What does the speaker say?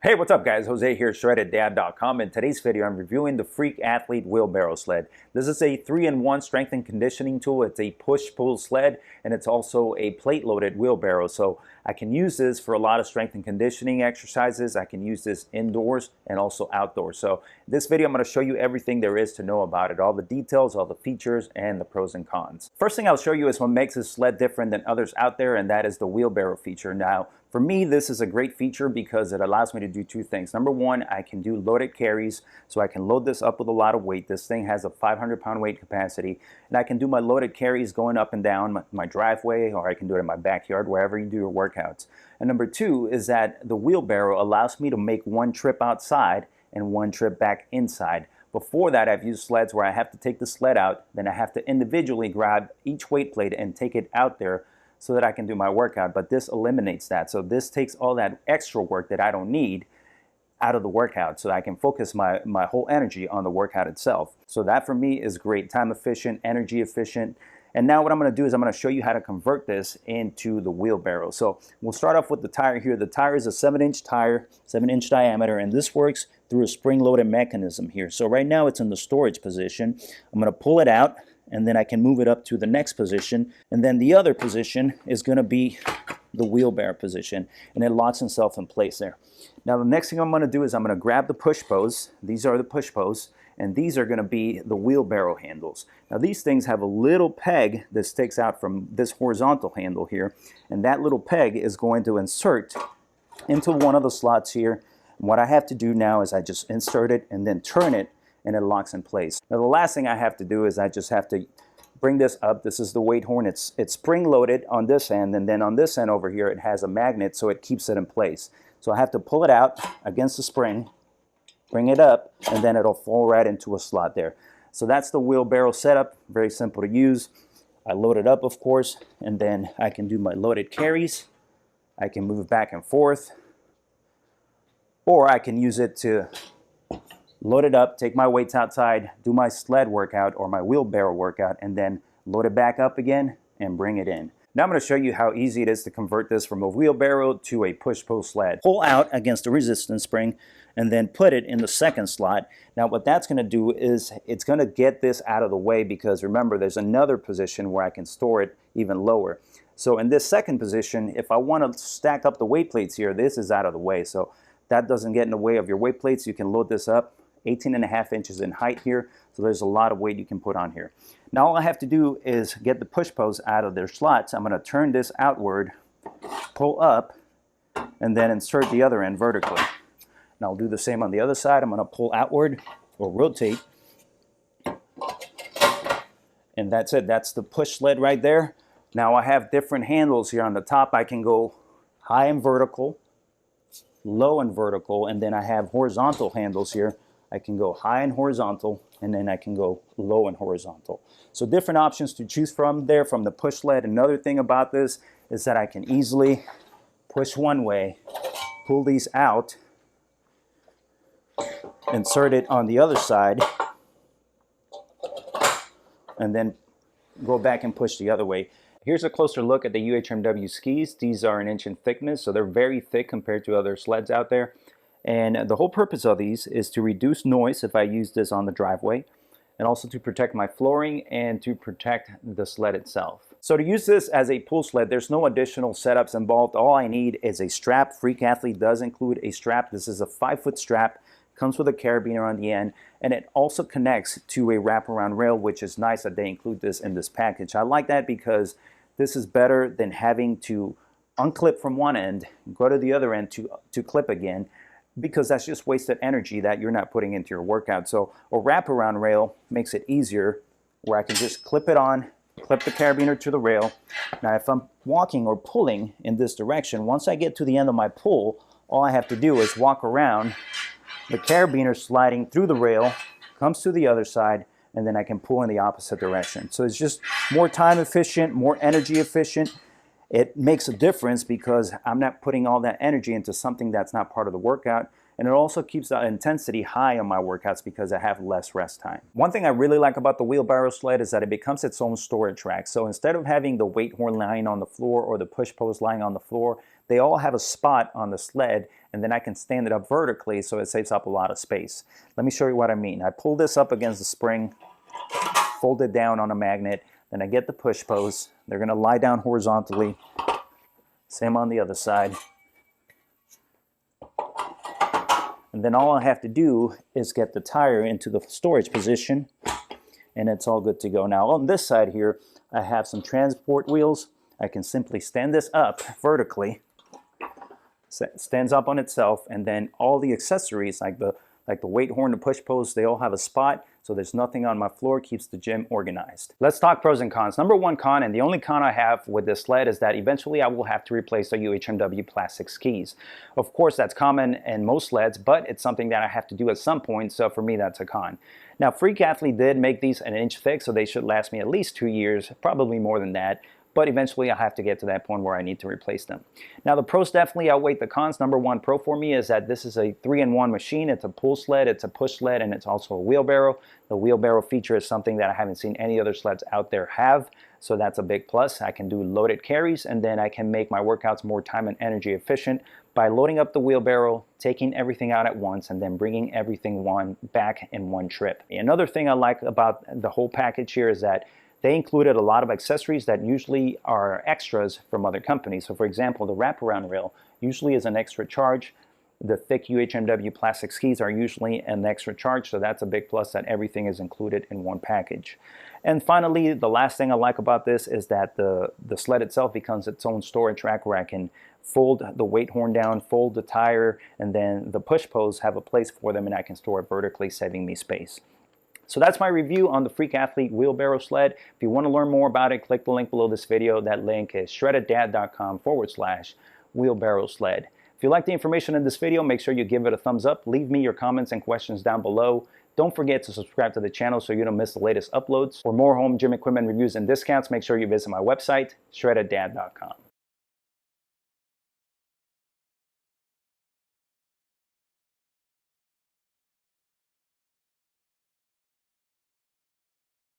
Hey, what's up guys? Jose here, shredded.com. In today's video, I'm reviewing the Freak Athlete Wheelbarrow Sled. This is a 3-in-1 strength and conditioning tool. It's a push-pull sled, and it's also a plate-loaded wheelbarrow. So I can use this for a lot of strength and conditioning exercises. I can use this indoors and also outdoors. So in this video, I'm going to show you everything there is to know about it, all the details, all the features, and the pros and cons. First thing I'll show you is what makes this sled different than others out there, and that is the wheelbarrow feature. Now, for me, this is a great feature because it allows me to do two things. Number one, I can do loaded carries, so I can load this up with a lot of weight. This thing has a 500-pound weight capacity, and I can do my loaded carries going up and down my driveway, or I can do it in my backyard, wherever you do your workouts. And number two is that the wheelbarrow allows me to make one trip outside and one trip back inside. Before that, I've used sleds where I have to take the sled out, then I have to individually grab each weight plate and take it out there so that I can do my workout, but this eliminates that. So this takes all that extra work that I don't need out of the workout, so I can focus my whole energy on the workout itself. So that for me is great, time efficient, energy efficient. And now what I'm going to do is I'm going to show you how to convert this into the wheelbarrow. So we'll start off with the tire here. The tire is a 7-inch tire, 7-inch diameter, and this works through a spring-loaded mechanism here. So right now it's in the storage position. I'm going to pull it out, and then I can move it up to the next position, and then the other position is going to be the wheelbarrow position, and it locks itself in place there. Now the next thing I'm going to do is I'm going to grab the push posts. These are the push posts, and these are going to be the wheelbarrow handles. Now these things have a little peg that sticks out from this horizontal handle here, and that little peg is going to insert into one of the slots here. And what I have to do now is I just insert it and then turn it, and it locks in place. Now the last thing I have to do is I just have to bring this up. This is the weight horn. It's spring loaded on this end, and then on this end over here it has a magnet, so it keeps it in place. So I have to pull it out against the spring, bring it up, and then it'll fall right into a slot there. So that's the wheelbarrow setup. Very simple to use. I load it up, of course, and then I can do my loaded carries. I can move back and forth, or I can use it to load it up, take my weights outside, do my sled workout or my wheelbarrow workout, and then load it back up again and bring it in. Now I'm going to show you how easy it is to convert this from a wheelbarrow to a push-pull sled. Pull out against the resistance spring and then put it in the second slot. Now what that's going to do is it's going to get this out of the way, because remember there's another position where I can store it even lower. So in this second position, if I want to stack up the weight plates here, this is out of the way. So that doesn't get in the way of your weight plates. You can load this up. 18.5 inches in height here, so there's a lot of weight you can put on here. Now all I have to do is get the push posts out of their slots. I'm going to turn this outward, pull up, and then insert the other end vertically. Now I'll do the same on the other side. I'm going to pull outward or rotate, and that's it. That's the push sled right there. Now I have different handles here. On the top I can go high and vertical, low and vertical, and then I have horizontal handles here. I can go high and horizontal, and then I can go low and horizontal. So different options to choose from there from the push sled. Another thing about this is that I can easily push one way, pull these out, insert it on the other side, and then go back and push the other way. Here's a closer look at the UHMW skis. These are 1 inch in thickness, so they're very thick compared to other sleds out there. And the whole purpose of these is to reduce noise if I use this on the driveway, and also to protect my flooring and to protect the sled itself. So to use this as a pull sled, there's no additional setups involved. All I need is a strap. Freak Athlete does include a strap. This is a 5-foot strap, comes with a carabiner on the end, and it also connects to a wraparound rail, which is nice that they include this in this package. I like that because this is better than having to unclip from one end, go to the other end to clip again, because that's just wasted energy that you're not putting into your workout. So a wraparound rail makes it easier, where I can just clip it on, clip the carabiner to the rail. Now if I'm walking or pulling in this direction, once I get to the end of my pull, all I have to do is walk around, the carabiner sliding through the rail, comes to the other side, and then I can pull in the opposite direction. So it's just more time efficient, more energy efficient. It makes a difference because I'm not putting all that energy into something that's not part of the workout. And it also keeps the intensity high on my workouts because I have less rest time. One thing I really like about the wheelbarrow sled is that it becomes its own storage rack. So instead of having the weight horn lying on the floor or the push post lying on the floor, they all have a spot on the sled and then I can stand it up vertically so it saves up a lot of space. Let me show you what I mean. I pull this up against the spring, fold it down on a magnet, then I get the push posts. They're going to lie down horizontally. Same on the other side. And then all I have to do is get the tire into the storage position, and it's all good to go. Now on this side here, I have some transport wheels. I can simply stand this up vertically. It stands up on itself, and then all the accessories like the weight horn, the push post, they all have a spot, so there's nothing on my floor, keeps the gym organized. Let's talk pros and cons. Number one con, and the only con I have with this sled, is that eventually I will have to replace the UHMW plastic skis. Of course, that's common in most sleds, but it's something that I have to do at some point, so for me that's a con. Now, Freak Athlete did make these an inch thick, so they should last me at least 2 years, probably more than that. But eventually I have to get to that point where I need to replace them. Now the pros definitely outweigh the cons. Number one pro for me is that this is a 3-in-1 machine. It's a pull sled, it's a push sled, and it's also a wheelbarrow. The wheelbarrow feature is something that I haven't seen any other sleds out there have, so that's a big plus. I can do loaded carries, and then I can make my workouts more time and energy efficient by loading up the wheelbarrow, taking everything out at once, and then bringing everything back in one trip. Another thing I like about the whole package here is that they included a lot of accessories that usually are extras from other companies. So for example, the wraparound rail usually is an extra charge. The thick UHMW plastic skis are usually an extra charge, so that's a big plus that everything is included in one package. And finally, the last thing I like about this is that the sled itself becomes its own storage rack where I can fold the weight horn down, fold the tire, and then the push posts have a place for them and I can store it vertically, saving me space. So that's my review on the Freak Athlete Wheelbarrow Sled. If you want to learn more about it, click the link below this video. That link is shreddedad.com/wheelbarrow sled. If you like the information in this video, make sure you give it a thumbs up. Leave me your comments and questions down below. Don't forget to subscribe to the channel so you don't miss the latest uploads. For more home gym equipment reviews and discounts, make sure you visit my website, shreddedad.com.